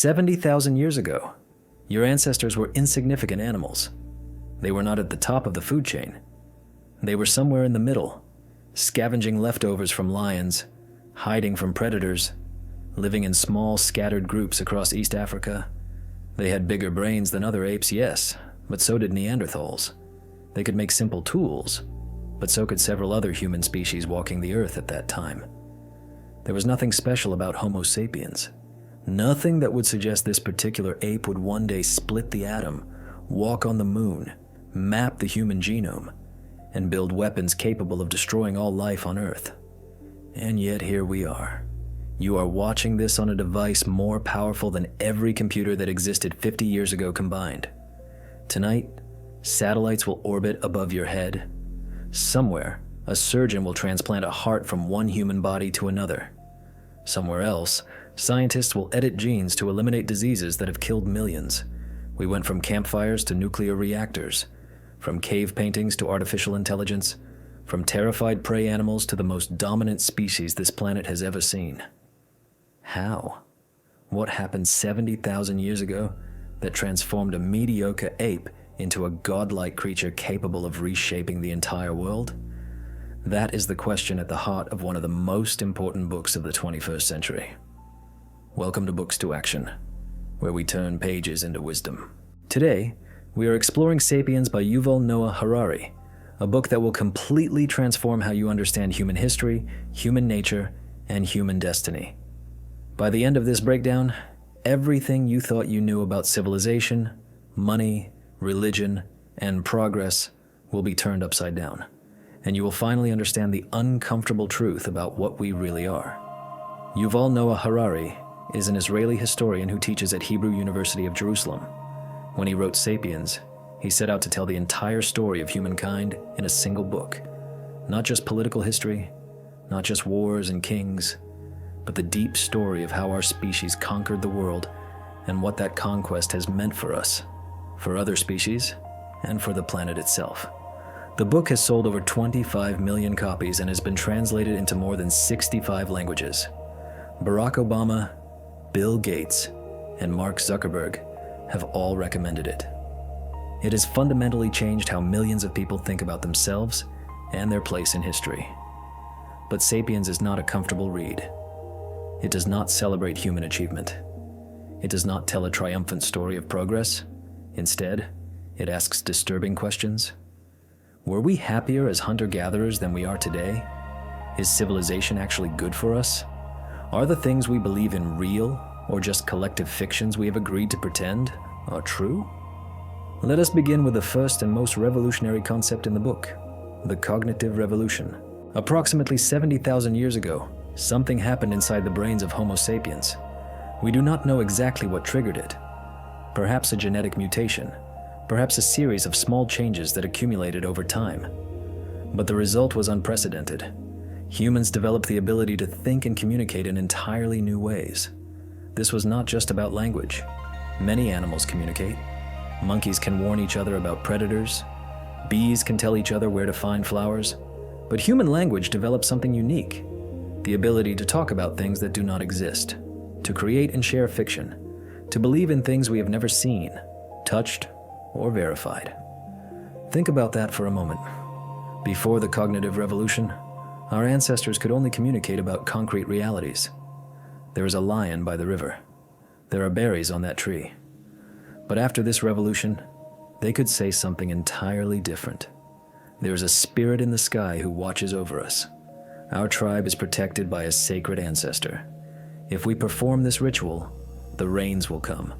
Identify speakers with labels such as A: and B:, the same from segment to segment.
A: 70,000 years ago, your ancestors were insignificant animals. They were not at the top of the food chain. They were somewhere in the middle, scavenging leftovers from lions, hiding from predators, living in small, scattered groups across East Africa. They had bigger brains than other apes, yes, but so did Neanderthals. They could make simple tools, but so could several other human species walking the earth at that time. There was nothing special about Homo sapiens. Nothing that would suggest this particular ape would one day split the atom, walk on the moon, map the human genome, and build weapons capable of destroying all life on Earth. And yet here we are. You are watching this on a device more powerful than every computer that existed 50 years ago combined. Tonight, satellites will orbit above your head. Somewhere, a surgeon will transplant a heart from one human body to another. Somewhere else, scientists will edit genes to eliminate diseases that have killed millions. We went from campfires to nuclear reactors, from cave paintings to artificial intelligence, from terrified prey animals to the most dominant species this planet has ever seen. How? What happened 70,000 years ago that transformed a mediocre ape into a godlike creature capable of reshaping the entire world? That is the question at the heart of one of the most important books of the 21st century. Welcome to Books to Action, where we turn pages into wisdom. Today, we are exploring Sapiens by Yuval Noah Harari, a book that will completely transform how you understand human history, human nature, and human destiny. By the end of this breakdown, everything you thought you knew about civilization, money, religion, and progress will be turned upside down, and you will finally understand the uncomfortable truth about what we really are. Yuval Noah Harari is an Israeli historian who teaches at Hebrew University of Jerusalem. When he wrote Sapiens, he set out to tell the entire story of humankind in a single book. Not just political history, not just wars and kings, but the deep story of how our species conquered the world and what that conquest has meant for us, for other species, and for the planet itself. The book has sold over 25 million copies and has been translated into more than 65 languages. Barack Obama, Bill Gates, and Mark Zuckerberg have all recommended it. It has fundamentally changed how millions of people think about themselves and their place in history. But Sapiens is not a comfortable read. It does not celebrate human achievement. It does not tell a triumphant story of progress. Instead, it asks disturbing questions. Were we happier as hunter-gatherers than we are today? Is civilization actually good for us? Are the things we believe in real, or just collective fictions we have agreed to pretend are true? Let us begin with the first and most revolutionary concept in the book, the cognitive revolution. Approximately 70,000 years ago, something happened inside the brains of Homo sapiens. We do not know exactly what triggered it. Perhaps a genetic mutation, perhaps a series of small changes that accumulated over time. But the result was unprecedented. Humans developed the ability to think and communicate in entirely new ways. This was not just about language. Many animals communicate. Monkeys can warn each other about predators. Bees can tell each other where to find flowers. But human language developed something unique: the ability to talk about things that do not exist, to create and share fiction, to believe in things we have never seen, touched, or verified. Think about that for a moment. Before the cognitive revolution, our ancestors could only communicate about concrete realities. There is a lion by the river. There are berries on that tree. But after this revolution, they could say something entirely different. There is a spirit in the sky who watches over us. Our tribe is protected by a sacred ancestor. If we perform this ritual, the rains will come.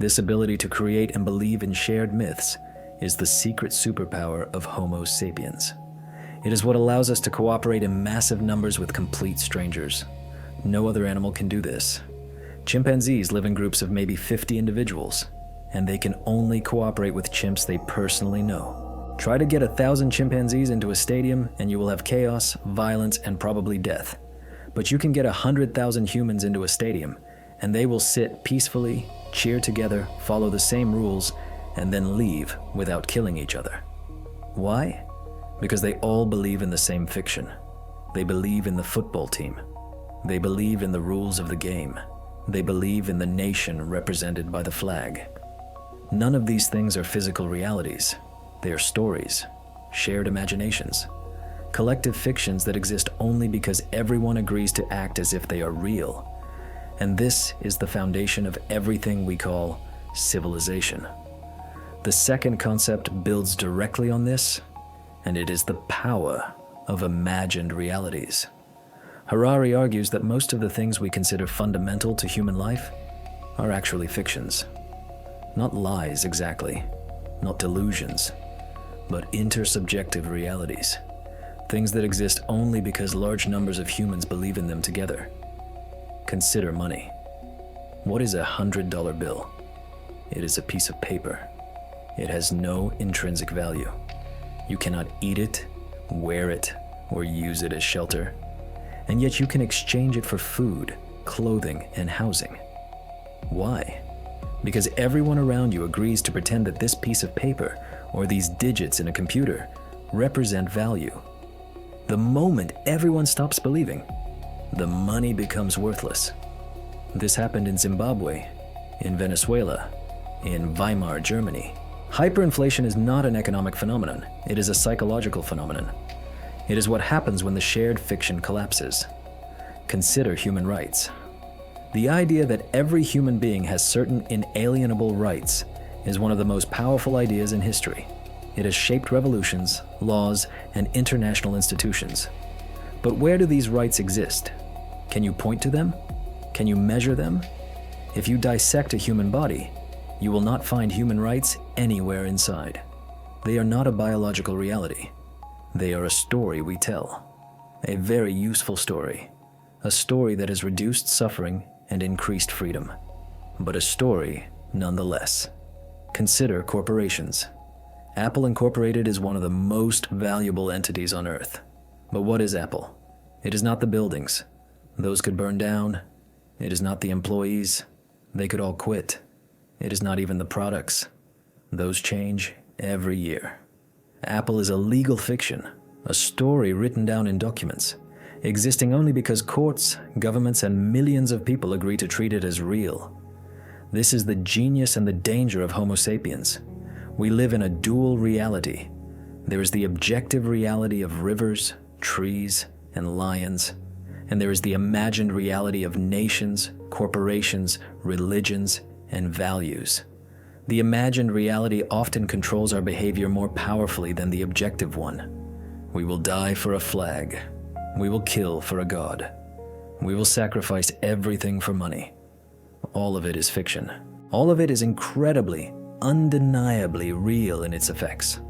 A: This ability to create and believe in shared myths is the secret superpower of Homo sapiens. It is what allows us to cooperate in massive numbers with complete strangers. No other animal can do this. Chimpanzees live in groups of maybe 50 individuals, and they can only cooperate with chimps they personally know. Try to get 1,000 chimpanzees into a stadium and you will have chaos, violence, and probably death. But you can get 100,000 humans into a stadium, and they will sit peacefully, cheer together, follow the same rules, and then leave without killing each other. Why? Because they all believe in the same fiction. They believe in the football team. They believe in the rules of the game. They believe in the nation represented by the flag. None of these things are physical realities. They are stories, shared imaginations, collective fictions that exist only because everyone agrees to act as if they are real. And this is the foundation of everything we call civilization. The second concept builds directly on this, and it is the power of imagined realities. Harari argues that most of the things we consider fundamental to human life are actually fictions. Not lies exactly, not delusions, but intersubjective realities. Things that exist only because large numbers of humans believe in them together. Consider money. What is $100 bill? It is a piece of paper. It has no intrinsic value. You cannot eat it, wear it, or use it as shelter. And yet you can exchange it for food, clothing, and housing. Why? Because everyone around you agrees to pretend that this piece of paper, or these digits in a computer, represent value. The moment everyone stops believing, the money becomes worthless. This happened in Zimbabwe, in Venezuela, in Weimar Germany. Hyperinflation is not an economic phenomenon, it is a psychological phenomenon. It is what happens when the shared fiction collapses. Consider human rights. The idea that every human being has certain inalienable rights is one of the most powerful ideas in history. It has shaped revolutions, laws, and international institutions. But where do these rights exist? Can you point to them? Can you measure them? If you dissect a human body, you will not find human rights anywhere inside. They are not a biological reality. They are a story we tell. A very useful story. A story that has reduced suffering and increased freedom. But a story nonetheless. Consider corporations. Apple Incorporated is one of the most valuable entities on Earth. But what is Apple? It is not the buildings. Those could burn down. It is not the employees. They could all quit. It is not even the products. Those change every year. Apple is a legal fiction, a story written down in documents, existing only because courts, governments, and millions of people agree to treat it as real. This is the genius and the danger of Homo sapiens. We live in a dual reality. There is the objective reality of rivers, trees, and lions, and there is the imagined reality of nations, corporations, religions, and values. The imagined reality often controls our behavior more powerfully than the objective one. We will die for a flag. We will kill for a god. We will sacrifice everything for money. All of it is fiction. All of it is incredibly, undeniably real in its effects.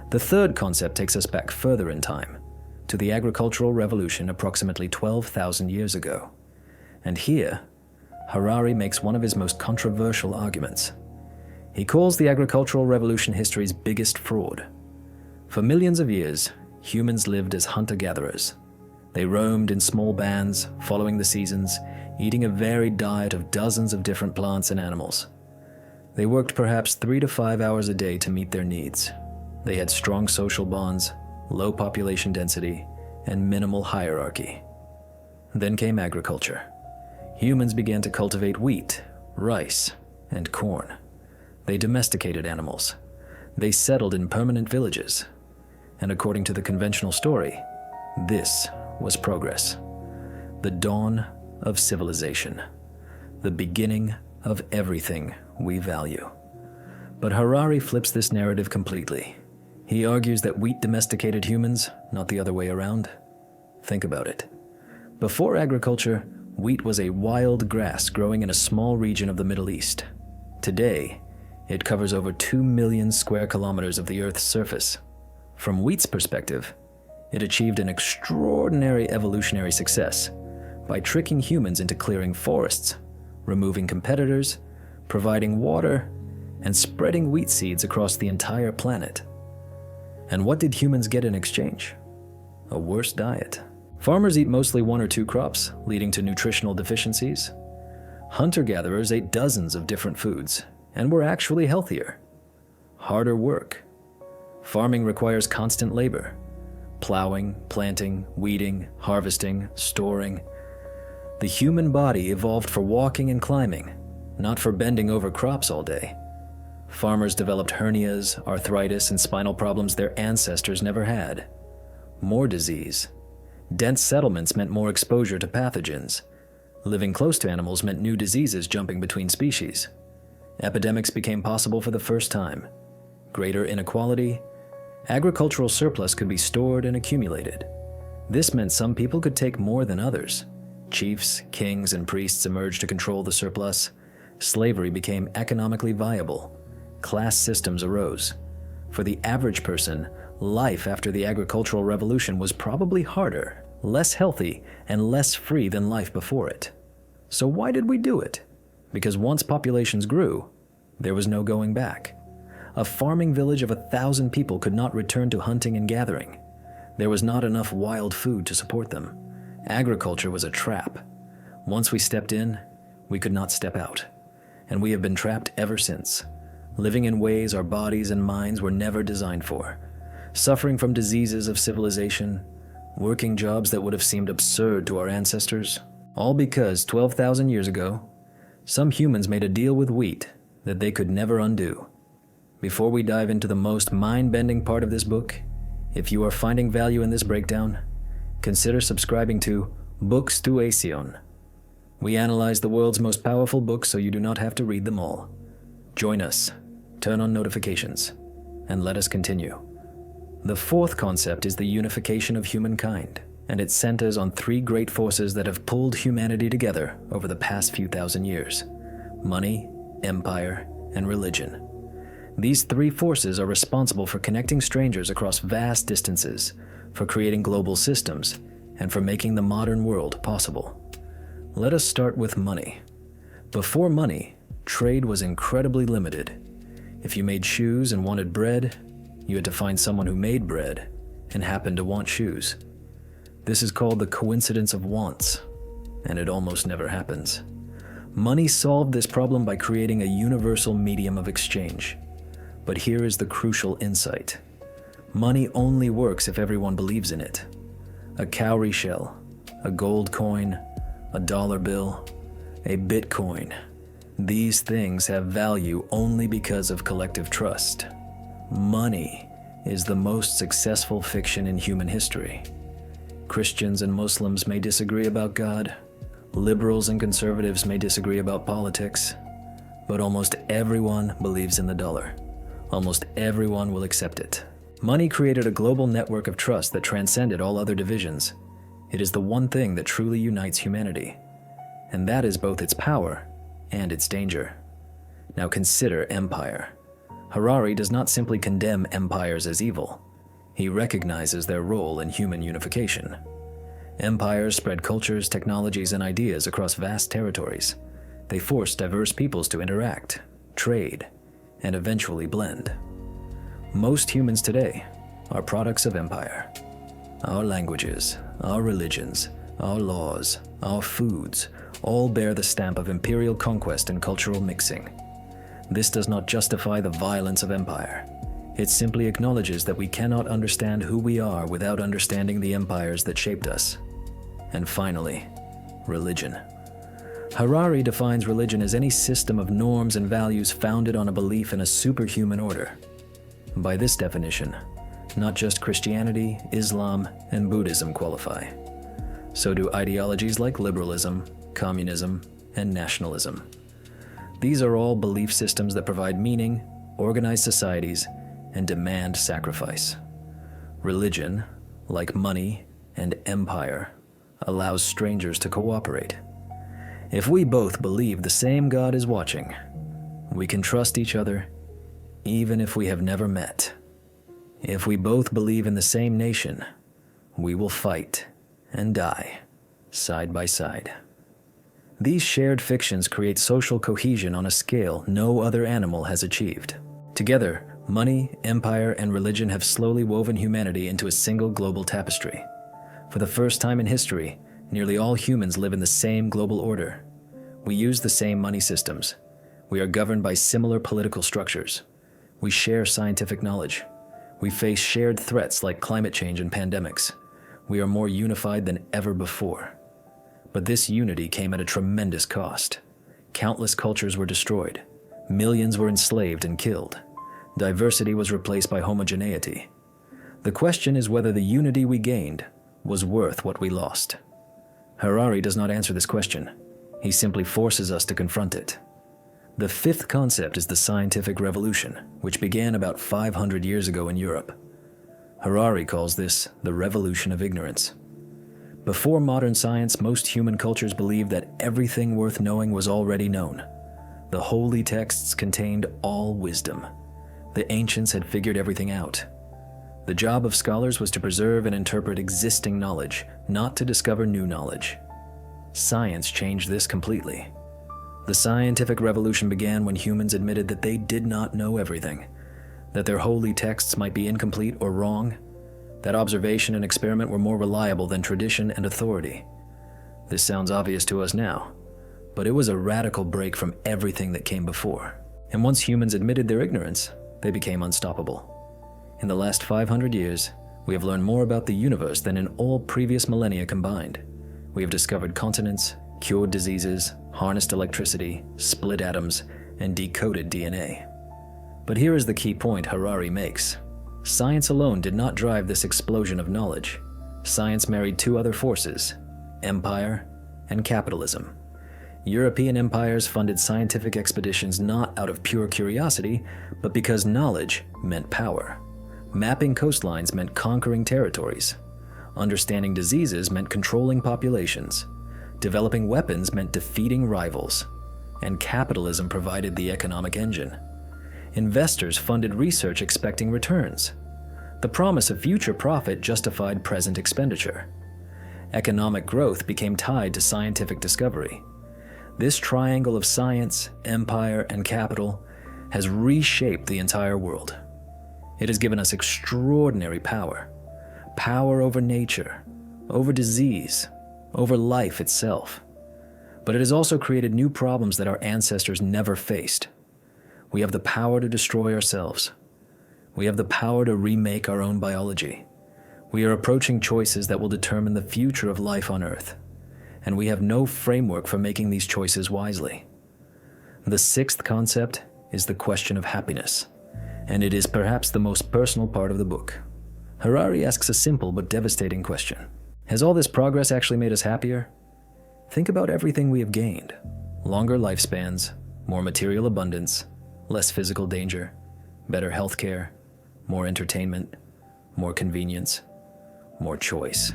A: The third concept takes us back further in time, to the agricultural revolution approximately 12,000 years ago. And here, Harari makes one of his most controversial arguments. He calls the agricultural revolution history's biggest fraud. For millions of years, humans lived as hunter-gatherers. They roamed in small bands, following the seasons, eating a varied diet of dozens of different plants and animals. They worked perhaps 3 to 5 hours a day to meet their needs. They had strong social bonds, low population density, and minimal hierarchy. Then came agriculture. Humans began to cultivate wheat, rice, and corn. They domesticated animals. They settled in permanent villages. And according to the conventional story, this was progress. The dawn of civilization. The beginning of everything we value. But Harari flips this narrative completely. He argues that wheat domesticated humans, not the other way around. Think about it. Before agriculture, wheat was a wild grass growing in a small region of the Middle East. Today, it covers over 2 million square kilometers of the Earth's surface. From wheat's perspective, it achieved an extraordinary evolutionary success by tricking humans into clearing forests, removing competitors, providing water, and spreading wheat seeds across the entire planet. And what did humans get in exchange? A worse diet. Farmers eat mostly 1 or 2 crops, leading to nutritional deficiencies. Hunter-gatherers ate dozens of different foods and were actually healthier. Harder work. Farming requires constant labor. Plowing, planting, weeding, harvesting, storing. The human body evolved for walking and climbing, not for bending over crops all day. Farmers developed hernias, arthritis, and spinal problems their ancestors never had. More disease. Dense settlements meant more exposure to pathogens. Living close to animals meant new diseases jumping between species. Epidemics became possible for the first time. Greater inequality. Agricultural surplus could be stored and accumulated. This meant some people could take more than others. Chiefs, kings, and priests emerged to control the surplus. Slavery became economically viable. Class systems arose. For the average person, life after the agricultural revolution was probably harder, less healthy, and less free than life before it. So why did we do it? Because once populations grew, there was no going back. A farming village of 1,000 people could not return to hunting and gathering. There was not enough wild food to support them. Agriculture was a trap. Once we stepped in, we could not step out. And we have been trapped ever since, living in ways our bodies and minds were never designed for, suffering from diseases of civilization, working jobs that would have seemed absurd to our ancestors, all because 12,000 years ago, some humans made a deal with wheat that they could never undo. Before we dive into the most mind-bending part of this book, if you are finding value in this breakdown, consider subscribing to Books to Aesion. We analyze the world's most powerful books so you do not have to read them all. Join us, turn on notifications, and let us continue. The fourth concept is the unification of humankind, and it centers on three great forces that have pulled humanity together over the past few thousand years: money, empire, and religion. These three forces are responsible for connecting strangers across vast distances, for creating global systems, and for making the modern world possible. Let us start with money. Before money, trade was incredibly limited. If you made shoes and wanted bread, you had to find someone who made bread and happened to want shoes. This is called the coincidence of wants, and it almost never happens. Money solved this problem by creating a universal medium of exchange. But here is the crucial insight. Money only works if everyone believes in it. A cowrie shell, a gold coin, a dollar bill, a Bitcoin. These things have value only because of collective trust. Money is the most successful fiction in human history. Christians and Muslims may disagree about God. Liberals and conservatives may disagree about politics. But almost everyone believes in the dollar. Almost everyone will accept it. Money created a global network of trust that transcended all other divisions. It is the one thing that truly unites humanity. And that is both its power and its danger. Now consider empire. Harari does not simply condemn empires as evil. He recognizes their role in human unification. Empires spread cultures, technologies, and ideas across vast territories. They forced diverse peoples to interact, trade, and eventually blend. Most humans today are products of empire. Our languages, our religions, our laws, our foods, all bear the stamp of imperial conquest and cultural mixing. This does not justify the violence of empire. It simply acknowledges that we cannot understand who we are without understanding the empires that shaped us. And finally, religion. Harari defines religion as any system of norms and values founded on a belief in a superhuman order. By this definition, not just Christianity, Islam, and Buddhism qualify. So do ideologies like liberalism, communism, and nationalism. These are all belief systems that provide meaning, organize societies, and demand sacrifice. Religion, like money and empire, allows strangers to cooperate. If we both believe the same God is watching, we can trust each other even if we have never met. If we both believe in the same nation, we will fight and die side by side. These shared fictions create social cohesion on a scale no other animal has achieved. Together, money, empire, and religion have slowly woven humanity into a single global tapestry. For the first time in history, nearly all humans live in the same global order. We use the same money systems. We are governed by similar political structures. We share scientific knowledge. We face shared threats like climate change and pandemics. We are more unified than ever before. But this unity came at a tremendous cost. Countless cultures were destroyed. Millions were enslaved and killed. Diversity was replaced by homogeneity. The question is whether the unity we gained was worth what we lost. Harari does not answer this question. He simply forces us to confront it. The fifth concept is the scientific revolution, which began about 500 years ago in Europe. Harari calls this the revolution of ignorance. Before modern science, most human cultures believed that everything worth knowing was already known. The holy texts contained all wisdom. The ancients had figured everything out. The job of scholars was to preserve and interpret existing knowledge, not to discover new knowledge. Science changed this completely. The scientific revolution began when humans admitted that they did not know everything, that their holy texts might be incomplete or wrong, that observation and experiment were more reliable than tradition and authority. This sounds obvious to us now, but it was a radical break from everything that came before. And once humans admitted their ignorance, they became unstoppable. In the last 500 years, we have learned more about the universe than in all previous millennia combined. We have discovered continents, cured diseases, harnessed electricity, split atoms, and decoded DNA. But here is the key point Harari makes. Science alone did not drive this explosion of knowledge. Science married two other forces: empire and capitalism. European empires funded scientific expeditions not out of pure curiosity, but because knowledge meant power. Mapping coastlines meant conquering territories. Understanding diseases meant controlling populations. Developing weapons meant defeating rivals. And capitalism provided the economic engine. Investors funded research expecting returns. The promise of future profit justified present expenditure. Economic growth became tied to scientific discovery. This triangle of science, empire, and capital has reshaped the entire world. It has given us extraordinary power. Power over nature, over disease, over life itself. But it has also created new problems that our ancestors never faced. We have the power to destroy ourselves. We have the power to remake our own biology. We are approaching choices that will determine the future of life on Earth. And we have no framework for making these choices wisely. The sixth concept is the question of happiness, and it is perhaps the most personal part of the book. Harari asks a simple but devastating question. Has all this progress actually made us happier? Think about everything we have gained. Longer lifespans, more material abundance, less physical danger, better health care, more entertainment, more convenience, more choice.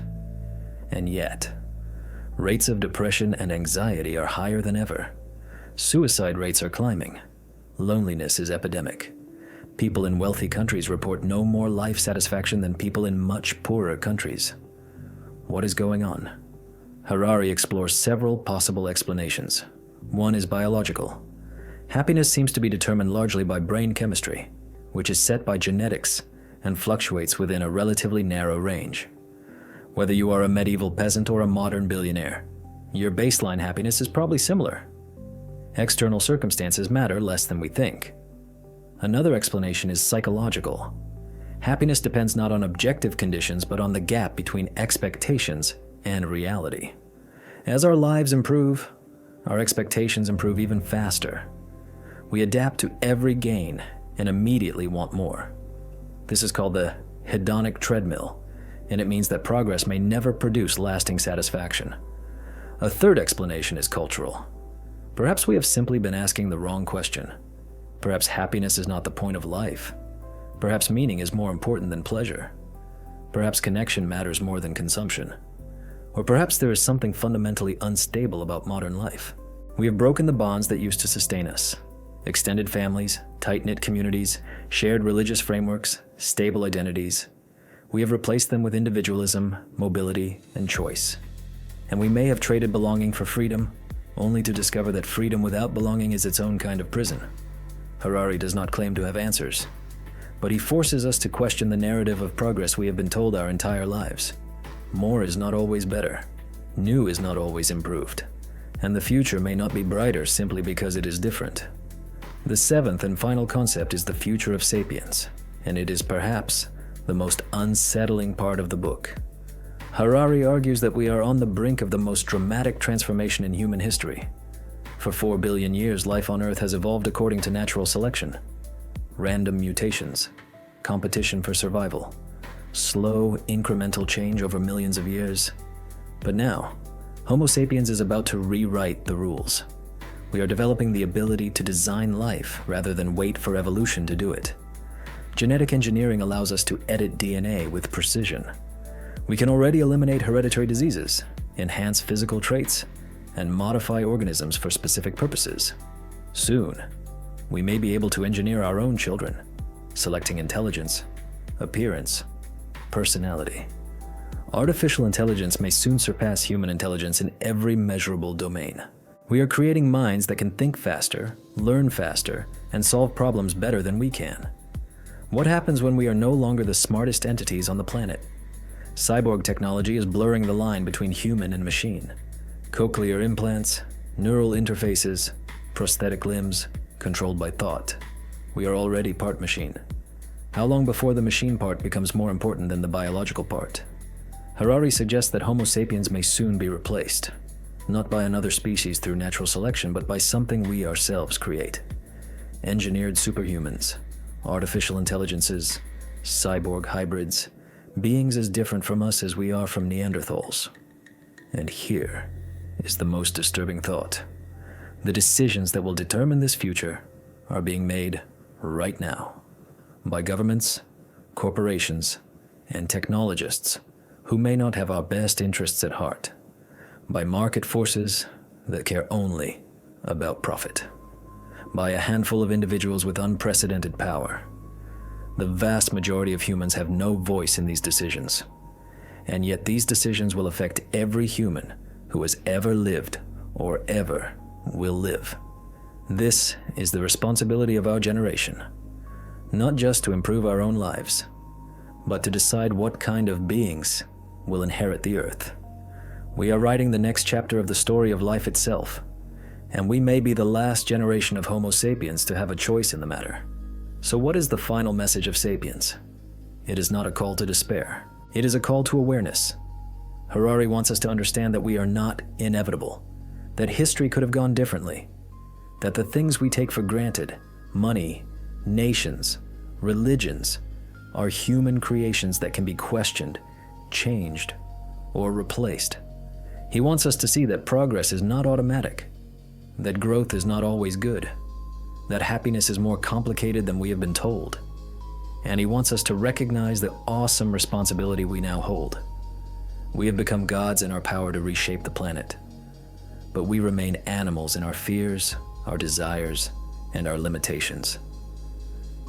A: And yet, rates of depression and anxiety are higher than ever. Suicide rates are climbing. Loneliness is epidemic. People in wealthy countries report no more life satisfaction than people in much poorer countries. What is going on? Harari explores several possible explanations. One is biological. Happiness seems to be determined largely by brain chemistry, which is set by genetics and fluctuates within a relatively narrow range. Whether you are a medieval peasant or a modern billionaire, your baseline happiness is probably similar. External circumstances matter less than we think. Another explanation is psychological. Happiness depends not on objective conditions, but on the gap between expectations and reality. As our lives improve, our expectations improve even faster. We adapt to every gain and immediately want more. This is called the hedonic treadmill, and it means that progress may never produce lasting satisfaction. A third explanation is cultural. Perhaps we have simply been asking the wrong question. Perhaps happiness is not the point of life. Perhaps meaning is more important than pleasure. Perhaps connection matters more than consumption. Or perhaps there is something fundamentally unstable about modern life. We have broken the bonds that used to sustain us. Extended families, tight-knit communities, shared religious frameworks, stable identities. We have replaced them with individualism, mobility, and choice. And we may have traded belonging for freedom, only to discover that freedom without belonging is its own kind of prison. Harari does not claim to have answers, but he forces us to question the narrative of progress we have been told our entire lives. More is not always better. New is not always improved. And the future may not be brighter simply because it is different. The seventh and final concept is the future of Sapiens, and it is perhaps the most unsettling part of the book. Harari argues that we are on the brink of the most dramatic transformation in human history. For 4 billion years, life on Earth has evolved according to natural selection. Random mutations, competition for survival, slow, incremental change over millions of years. But now, Homo sapiens is about to rewrite the rules. We are developing the ability to design life rather than wait for evolution to do it. Genetic engineering allows us to edit DNA with precision. We can already eliminate hereditary diseases, enhance physical traits, and modify organisms for specific purposes. Soon, we may be able to engineer our own children, selecting intelligence, appearance, personality. Artificial intelligence may soon surpass human intelligence in every measurable domain. We are creating minds that can think faster, learn faster, and solve problems better than we can. What happens when we are no longer the smartest entities on the planet? Cyborg technology is blurring the line between human and machine. Cochlear implants, neural interfaces, prosthetic limbs, controlled by thought. We are already part machine. How long before the machine part becomes more important than the biological part? Harari suggests that Homo sapiens may soon be replaced, not by another species through natural selection, but by something we ourselves create. Engineered superhumans, artificial intelligences, cyborg hybrids, beings as different from us as we are from Neanderthals. And here is the most disturbing thought. The decisions that will determine this future are being made right now by governments, corporations, and technologists who may not have our best interests at heart, by market forces that care only about profit, by a handful of individuals with unprecedented power. The vast majority of humans have no voice in these decisions, and yet these decisions will affect every human who has ever lived or ever will live. This is the responsibility of our generation, not just to improve our own lives, but to decide what kind of beings will inherit the earth. We are writing the next chapter of the story of life itself, and we may be the last generation of Homo sapiens to have a choice in the matter. So what is the final message of Sapiens? It is not a call to despair. It is a call to awareness. Harari wants us to understand that we are not inevitable, that history could have gone differently, that the things we take for granted, money, nations, religions, are human creations that can be questioned, changed, or replaced. He wants us to see that progress is not automatic, that growth is not always good, that happiness is more complicated than we have been told. And he wants us to recognize the awesome responsibility we now hold. We have become gods in our power to reshape the planet, but we remain animals in our fears, our desires, and our limitations.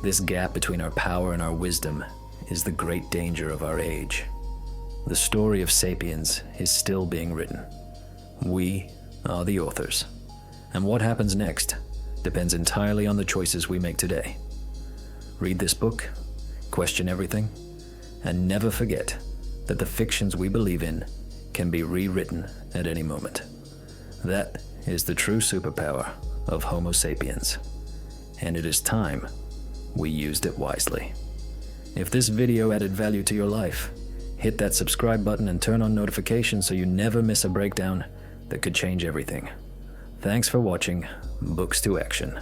A: This gap between our power and our wisdom is the great danger of our age. The story of Sapiens is still being written. We are the authors, and what happens next depends entirely on the choices we make today. Read this book, question everything, and never forget that the fictions we believe in can be rewritten at any moment. That is the true superpower of Homo sapiens, and it is time we used it wisely. If this video added value to your life, hit that subscribe button and turn on notifications so you never miss a breakdown that could change everything. Thanks for watching Books to Action.